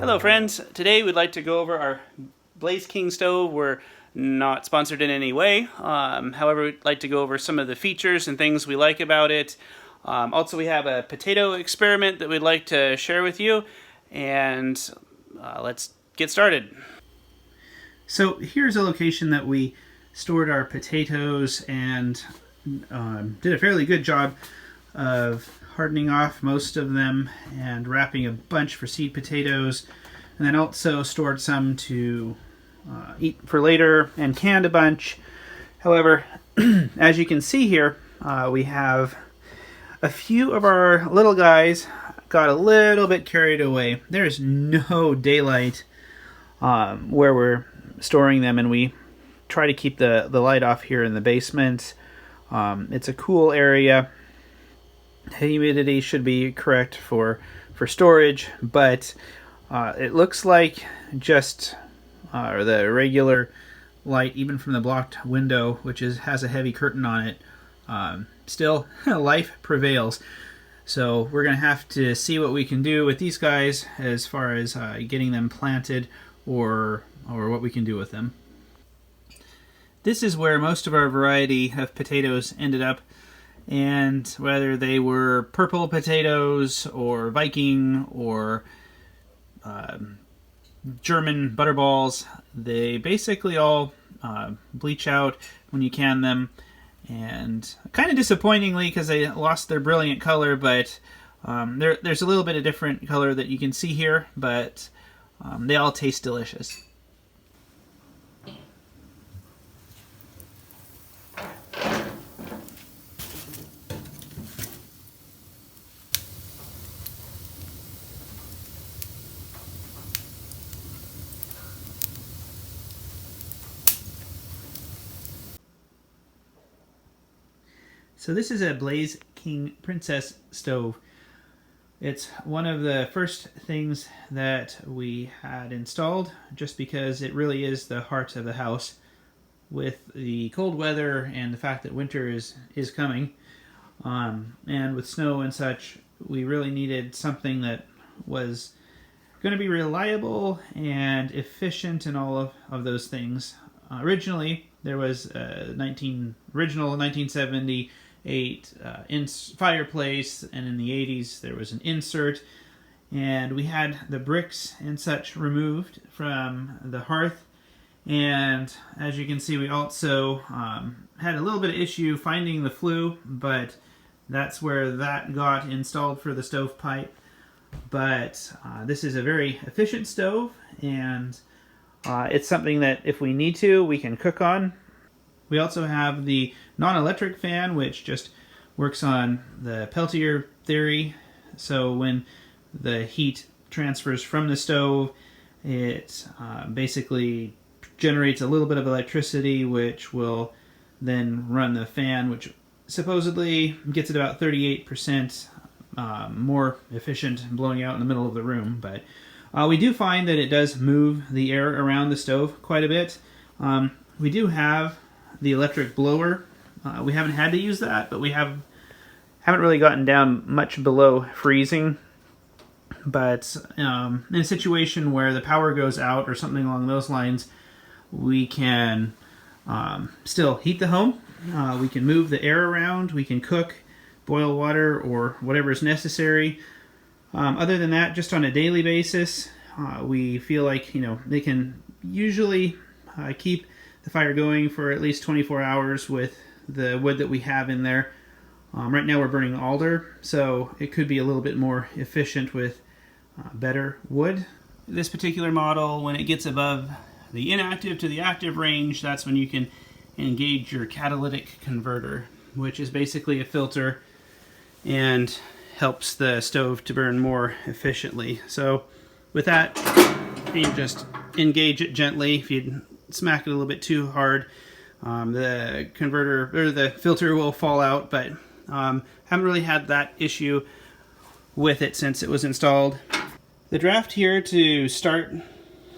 Hello friends, today we'd like to go over our Blaze King stove. We're not sponsored in any way, however we'd like to go over some of the features and things we like about it. Also we have a potato experiment that we'd like to share with you, and let's get started. So here's a location that we stored our potatoes and did a fairly good job of hardening off most of them and wrapping a bunch for seed potatoes, and then also stored some to eat for later and canned a bunch. However, as you can see here, we have a few of our little guys got a little bit carried away. There's no daylight where we're storing them, and we try to keep the light off here in the basement. It's a cool area. Humidity should be correct for storage, but it looks like just the regular light, even from the blocked window, which has a heavy curtain on it, still life prevails. So we're gonna have to see what we can do with these guys as far as getting them planted or what we can do with them. This is where most of our variety of potatoes ended up, and whether they were purple potatoes or Viking or German butterballs, they basically all bleach out when you can them, and kind of disappointingly because they lost their brilliant color, but there's a little bit of different color that you can see here, but they all taste delicious. So this is a Blaze King Princess stove. It's one of the first things that we had installed, just because it really is the heart of the house. With the cold weather and the fact that winter is coming, and with snow and such, we really needed something that was going to be reliable and efficient and all of those things. Originally, there was a original 1978 fireplace, and in the 80s there was an insert, and we had the bricks and such removed from the hearth. And as you can see, we also had a little bit of issue finding the flue, but that's where that got installed for the stovepipe. But this is a very efficient stove, and it's something that if we need to, we can cook on. We also have the non-electric fan, which just works on the Peltier theory. So when the heat transfers from the stove, it basically generates a little bit of electricity, which will then run the fan, which supposedly gets it about 38% more efficient blowing out in the middle of the room. But we do find that it does move the air around the stove quite a bit. We do have the electric blower. We haven't had to use that, but we haven't really gotten down much below freezing. But in a situation where the power goes out or something along those lines, we can still heat the home. We can move the air around. We can cook, boil water, or whatever is necessary. Other than that, just on a daily basis, we feel like they can usually keep the fire going for at least 24 hours with the wood that we have in there. Right now we're burning alder, so it could be a little bit more efficient with better wood. This particular model, when it gets above the inactive to the active range, that's when you can engage your catalytic converter, which is basically a filter and helps the stove to burn more efficiently. So with that, you just engage it gently. If you smack it a little bit too hard, the converter or the filter will fall out, but haven't really had that issue with it since it was installed. The draft here to start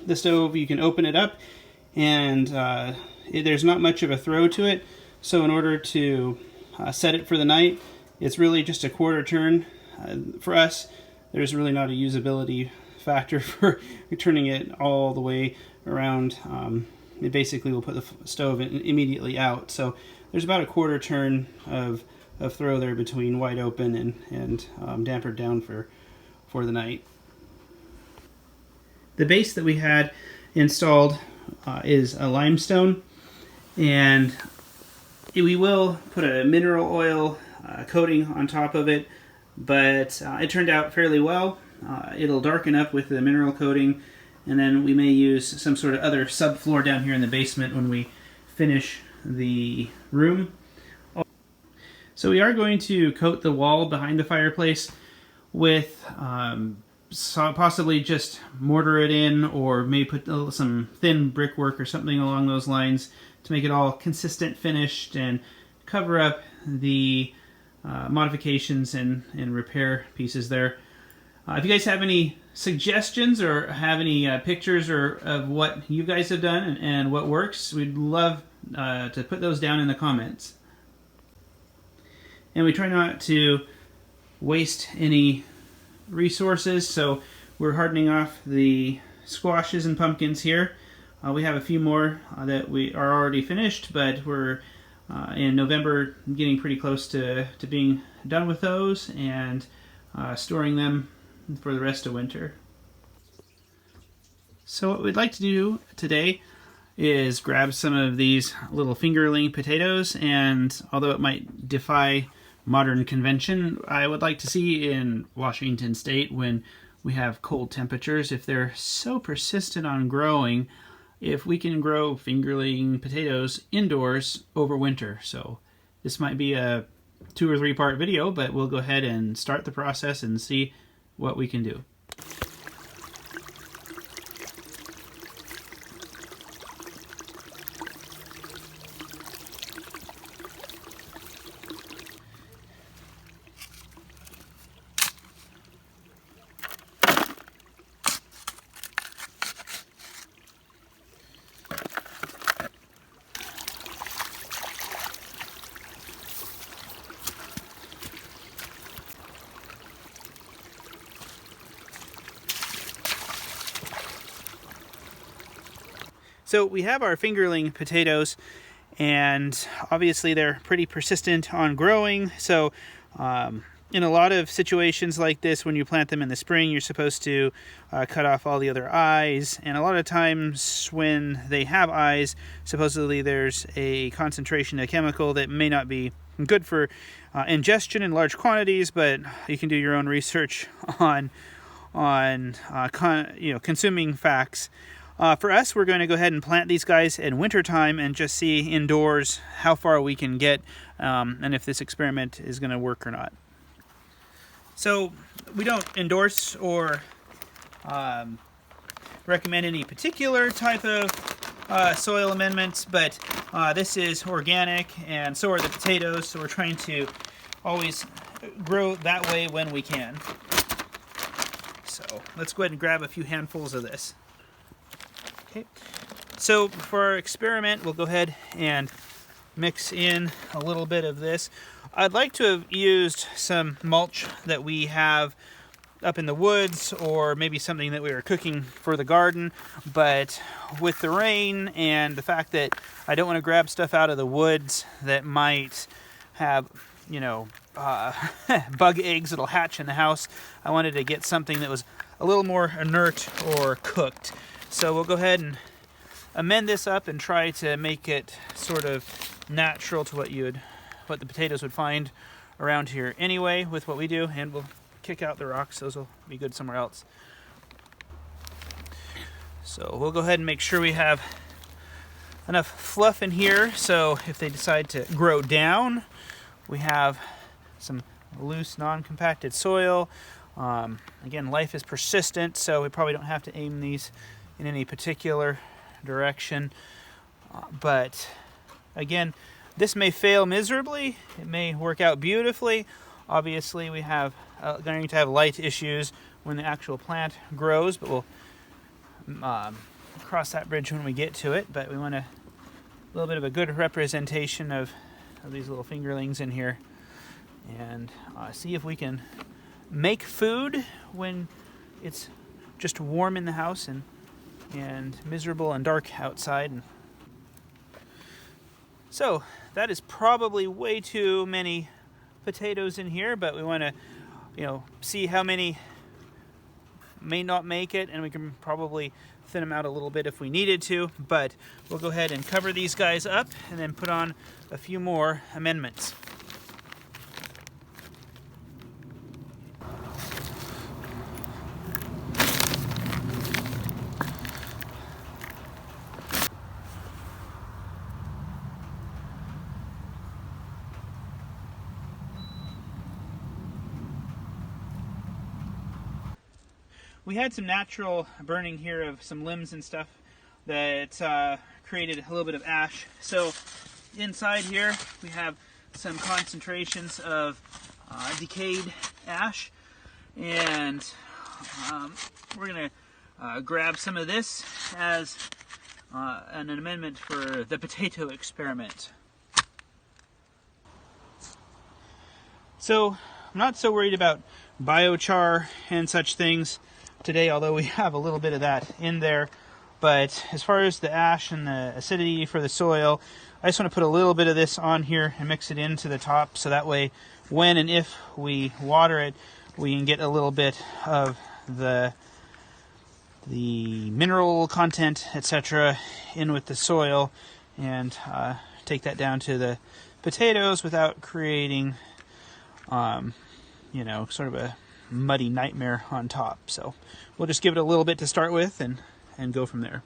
the stove, you can open it up, and there's not much of a throw to it, so in order to set it for the night, it's really just a quarter turn. For us, there's really not a usability factor for turning it all the way around. It basically will put the stove immediately out. So there's about a quarter turn of throw there between wide open and dampered down for the night. The base that we had installed is a limestone, and we will put a mineral oil coating on top of it, but it turned out fairly well. It'll darken up with the mineral coating, and then we may use some sort of other subfloor down here in the basement when we finish the room. So we are going to coat the wall behind the fireplace with possibly just mortar it in, or maybe put some thin brickwork or something along those lines to make it all consistent finished and cover up the modifications and repair pieces there. If you guys have any suggestions or have any pictures of what you guys have done and what works, we'd love to put those down in the comments. And we try not to waste any resources, so we're hardening off the squashes and pumpkins here. We have a few more that we are already finished, but we're in November getting pretty close to being done with those and storing them for the rest of winter. So what we'd like to do today is grab some of these little fingerling potatoes, and although it might defy modern convention, I would like to see in Washington State, when we have cold temperatures, if they're so persistent on growing, if we can grow fingerling potatoes indoors over winter. So this might be a 2 or 3 part video, but we'll go ahead and start the process and see what we can do. So we have our fingerling potatoes, and obviously they're pretty persistent on growing. So in a lot of situations like this, when you plant them in the spring, you're supposed to cut off all the other eyes. And a lot of times when they have eyes, supposedly there's a concentration of chemical that may not be good for ingestion in large quantities, but you can do your own research on consuming facts. For us, we're going to go ahead and plant these guys in wintertime and just see indoors how far we can get and if this experiment is going to work or not. So we don't endorse or recommend any particular type of soil amendments, but this is organic and so are the potatoes, so we're trying to always grow that way when we can. So let's go ahead and grab a few handfuls of this. Okay. So for our experiment, we'll go ahead and mix in a little bit of this. I'd like to have used some mulch that we have up in the woods, or maybe something that we were cooking for the garden, but with the rain and the fact that I don't want to grab stuff out of the woods that might have, bug eggs that'll hatch in the house, I wanted to get something that was a little more inert or cooked. So we'll go ahead and amend this up and try to make it sort of natural to what the potatoes would find around here anyway with what we do, and we'll kick out the rocks. Those will be good somewhere else. So we'll go ahead and make sure we have enough fluff in here, so if they decide to grow down, we have some loose, non-compacted soil. Again, life is persistent, so we probably don't have to aim these in any particular direction. But again, this may fail miserably. It may work out beautifully. Obviously, we have going to have light issues when the actual plant grows, but we'll cross that bridge when we get to it. But we want a little bit of a good representation of these little fingerlings in here, and see if we can make food when it's just warm in the house and miserable and dark outside. So that is probably way too many potatoes in here, but we want to, see how many may not make it, and we can probably thin them out a little bit if we needed to, but we'll go ahead and cover these guys up and then put on a few more amendments. We had some natural burning here of some limbs and stuff that created a little bit of ash. So inside here we have some concentrations of decayed ash, and we're going to grab some of this as an amendment for the potato experiment. So I'm not so worried about biochar and such things today, although we have a little bit of that in there. But as far as the ash and the acidity for the soil, I just want to put a little bit of this on here and mix it into the top, so that way when and if we water it, we can get a little bit of the mineral content, etc., in with the soil, and take that down to the potatoes without creating sort of a muddy nightmare on top. So we'll just give it a little bit to start with and go from there.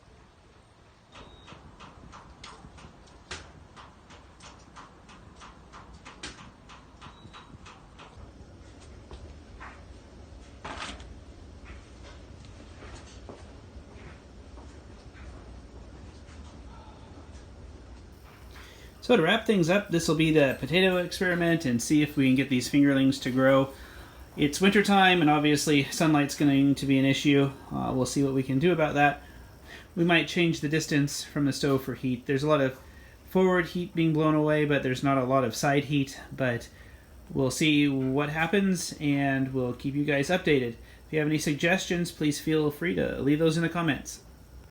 So to wrap things up, this will be the potato experiment and see if we can get these fingerlings to grow. It's wintertime, and obviously sunlight's going to be an issue. We'll see what we can do about that. We might change the distance from the stove for heat. There's a lot of forward heat being blown away, but there's not a lot of side heat. But we'll see what happens, and we'll keep you guys updated. If you have any suggestions, please feel free to leave those in the comments.